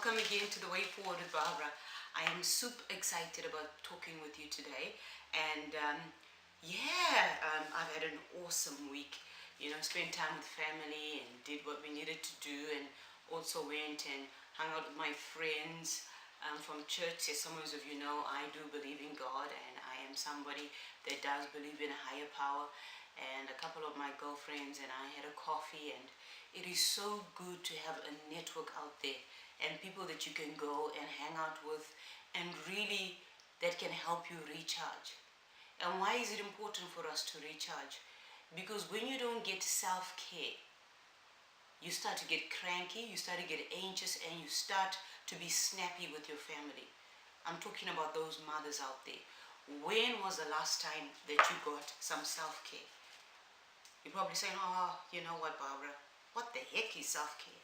welcome again to The Way Forward with Barbara. I am super excited about talking with you today, and I've had an awesome week. Spent time with family and did what we needed to do, and also went and hung out with my friends from church. As some of you know, I do believe in God, and I am somebody that does believe in a higher power. And a couple of my girlfriends and I had a coffee, and it is so good to have a network out there and people that you can go and hang out with, and really that can help you recharge. And why is it important for us to recharge? Because when you don't get self-care, you start to get cranky, you start to get anxious, and you start to be snappy with your family. I'm talking about those mothers out there. When was the last time that you got some self-care? You're probably saying, oh, you know what, Barbara? What the heck is self-care?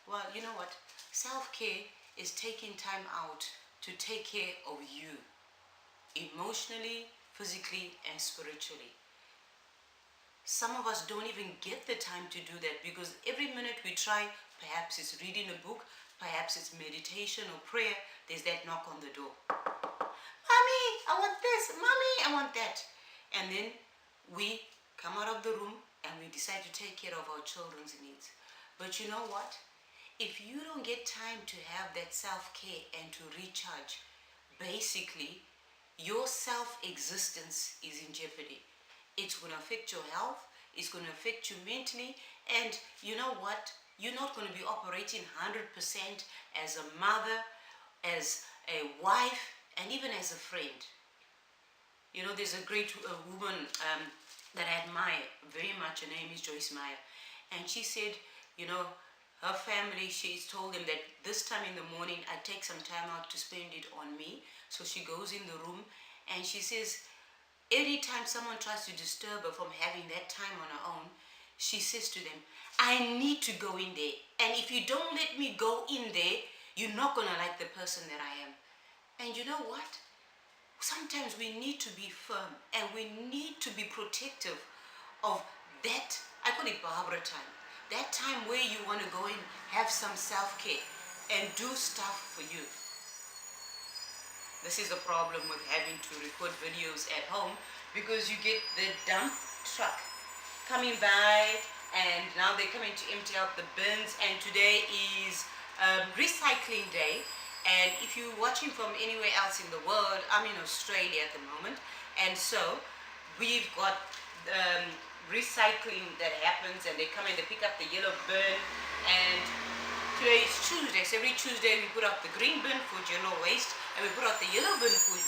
Well, you know what? Self-care is taking time out to take care of you, emotionally, physically, and spiritually. Some of us don't even get the time to do that, because every minute we try, perhaps it's reading a book, perhaps it's meditation or prayer, there's that knock on the door. Mommy, I want this. Mommy, I want that. And then we come out of the room and we decide to take care of our children's needs. But you know what? If you don't get time to have that self-care and to recharge, basically, your self-existence is in jeopardy. It's going to affect your health, it's going to affect you mentally, and you know what? You're not going to be operating 100% as a mother, as a wife, and even as a friend. You know, there's a great woman that I admire very much. Her name is Joyce Meyer. And she said, you know, her family, she's told them that this time in the morning, I take some time out to spend it on me. So she goes in the room and she says, anytime someone tries to disturb her from having that time on her own, she says to them, I need to go in there. And if you don't let me go in there, you're not going to like the person that I am. And you know what? Sometimes we need to be firm, and we need to be protective of that, I call it Barbara time. That time where you want to go and have some self-care and do stuff for you. This is a problem with having to record videos at home, because you get the dump truck coming by, and now they're coming to empty out the bins, and today is recycling day. And if you're watching from anywhere else in the world, I'm in Australia at the moment, and so we've got recycling that happens, and they come and they pick up the yellow bin, and today is Tuesday, so every Tuesday we put out the green bin for general waste, and we put out the yellow bin for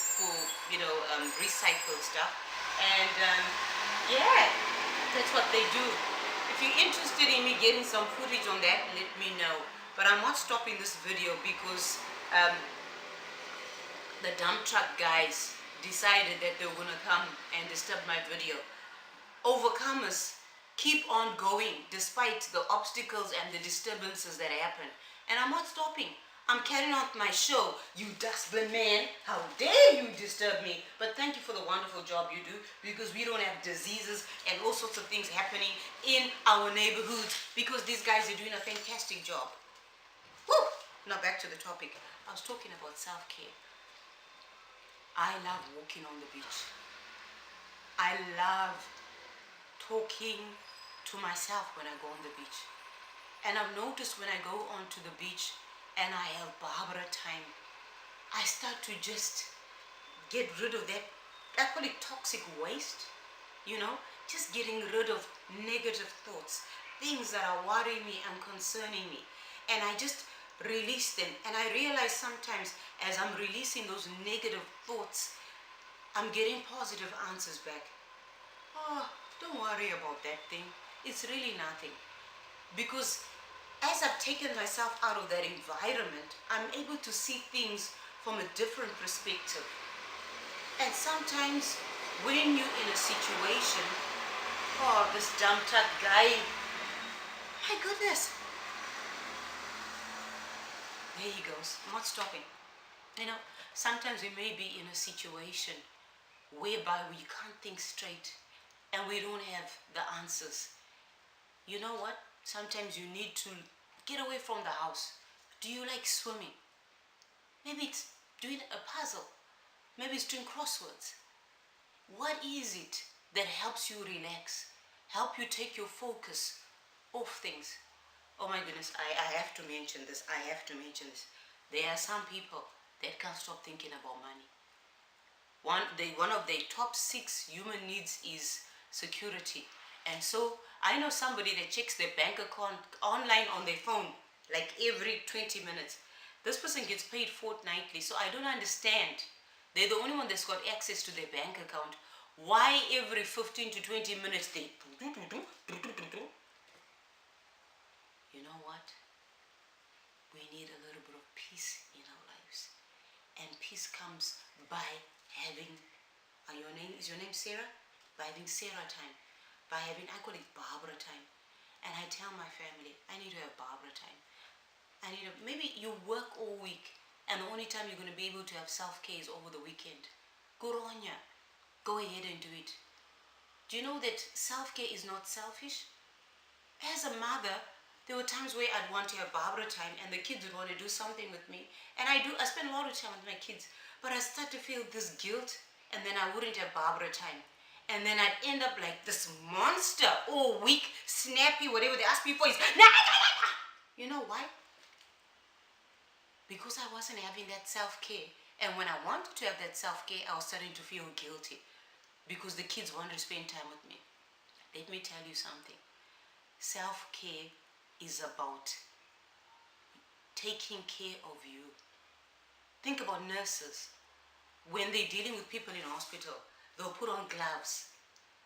recycled stuff. And yeah, that's what they do. If you're interested in me getting some footage on that, let me know. But I'm not stopping this video because the dump truck guys decided that they were going to come and disturb my video. Overcomers keep on going despite the obstacles and the disturbances that happen. And I'm not stopping. I'm carrying on my show. You dustbin man, how dare you disturb me? But thank you for the wonderful job you do, because we don't have diseases and all sorts of things happening in our neighborhoods, because these guys are doing a fantastic job. Woo! Now back to the topic. I was talking about self-care. I love walking on the beach. I love talking to myself when I go on the beach. And I've noticed when I go onto the beach and I have Barbara time, I start to just get rid of that, I call it toxic waste, just getting rid of negative thoughts, things that are worrying me and concerning me. And I just release them, and I realize sometimes as I'm releasing those negative thoughts, I'm getting positive answers back. Oh, don't worry about that thing, it's really nothing. Because as I've taken myself out of that environment, I'm able to see things from a different perspective. And sometimes when you're in a situation, oh, this dump truck guy, my goodness, there he goes. I'm not stopping. Sometimes we may be in a situation whereby we can't think straight and we don't have the answers. You know what? Sometimes you need to get away from the house. Do you like swimming? Maybe it's doing a puzzle. Maybe it's doing crosswords. What is it that helps you relax, help you take your focus off things? Oh my goodness, I have to mention this. I have to mention this. There are some people that can't stop thinking about money. One of their top 6 human needs is security. And so I know somebody that checks their bank account online on their phone like every 20 minutes. This person gets paid fortnightly, so I don't understand. They're the only one that's got access to their bank account. Why every 15 to 20 minutes they... You know what? We need a little bit of peace in our lives. And peace comes by having... Is your name Sarah? By having Sarah time. By having, I call it Barbara time. And I tell my family, I need to have Barbara time. Maybe you work all week and the only time you're going to be able to have self-care is over the weekend. Good on ya. Go ahead and do it. Do you know that self-care is not selfish? As a mother, there were times where I'd want to have Barbara time and the kids would want to do something with me. And I spend a lot of time with my kids. But I start to feel this guilt and then I wouldn't have Barbara time. And then I'd end up like this monster all week, snappy, whatever they ask me for is, nah, nah, nah, nah. You know why? Because I wasn't having that self-care. And when I wanted to have that self-care, I was starting to feel guilty because the kids wanted to spend time with me. Let me tell you something. Self-care is about taking care of you. Think about nurses. When they're dealing with people in hospital, they'll put on gloves.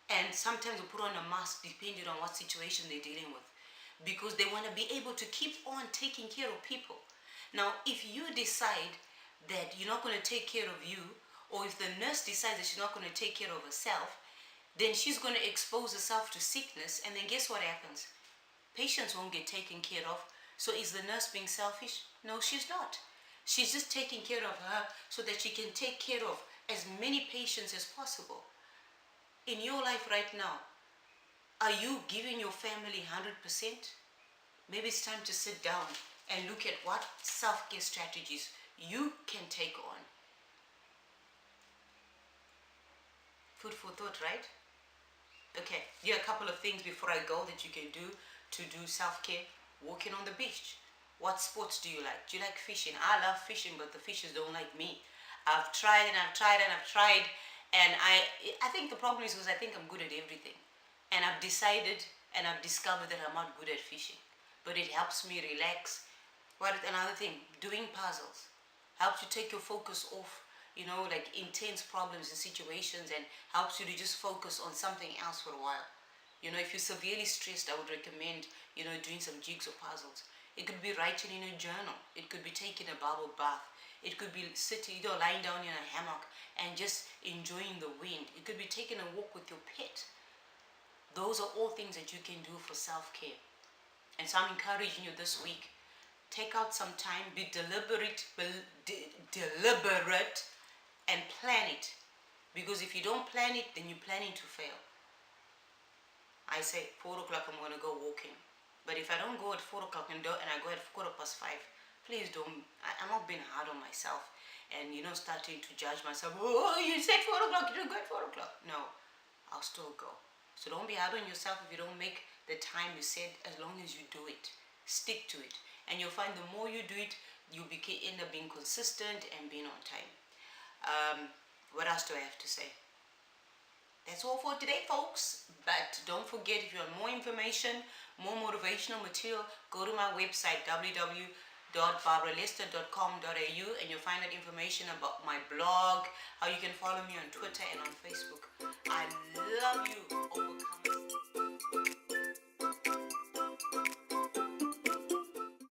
And sometimes they'll put on a mask depending on what situation they're dealing with. Because they want to be able to keep on taking care of people. Now, if you decide that you're not going to take care of you, or if the nurse decides that she's not going to take care of herself, then she's going to expose herself to sickness, and then guess what happens? Patients won't get taken care of. So is the nurse being selfish? No, she's not. She's just taking care of her so that she can take care of as many patients as possible. In your life right now, are you giving your family 100%? Maybe it's time to sit down and look at what self-care strategies you can take on. Food for thought, right? Okay, here are a couple of things before I go that you can do to do self-care. Walking on the beach. What sports do you like? Do you like fishing? I love fishing, but the fishes don't like me. I've tried and I've tried and I've tried, and I think the problem is because I think I'm good at everything. And I've decided and I've discovered that I'm not good at fishing. But it helps me relax. Another thing, doing puzzles helps you take your focus off, like intense problems and situations, and helps you to just focus on something else for a while. If you're severely stressed, I would recommend, doing some jigsaw puzzles. It could be writing in a journal. It could be taking a bubble bath. It could be sitting, lying down in a hammock and just enjoying the wind. It could be taking a walk with your pet. Those are all things that you can do for self-care. And so I'm encouraging you this week, take out some time, be deliberate and plan it. Because if you don't plan it, then you're planning to fail. I say 4 o'clock I'm going to go walking. But if I don't go at 4 o'clock and I go at 5:15, please don't, I'm not being hard on myself and starting to judge myself. Oh, you said 4 o'clock, you don't go at 4 o'clock. No, I'll still go. So don't be hard on yourself if you don't make the time you said, as long as you do it. Stick to it. And you'll find the more you do it, you'll end up being consistent and being on time. What else do I have to say? That's all for today, folks. But don't forget, if you want more information, more motivational material, go to my website, www.barbaralester.com.au, and you'll find out information about my blog, how you can follow me on Twitter and on Facebook. I love you, overcomers.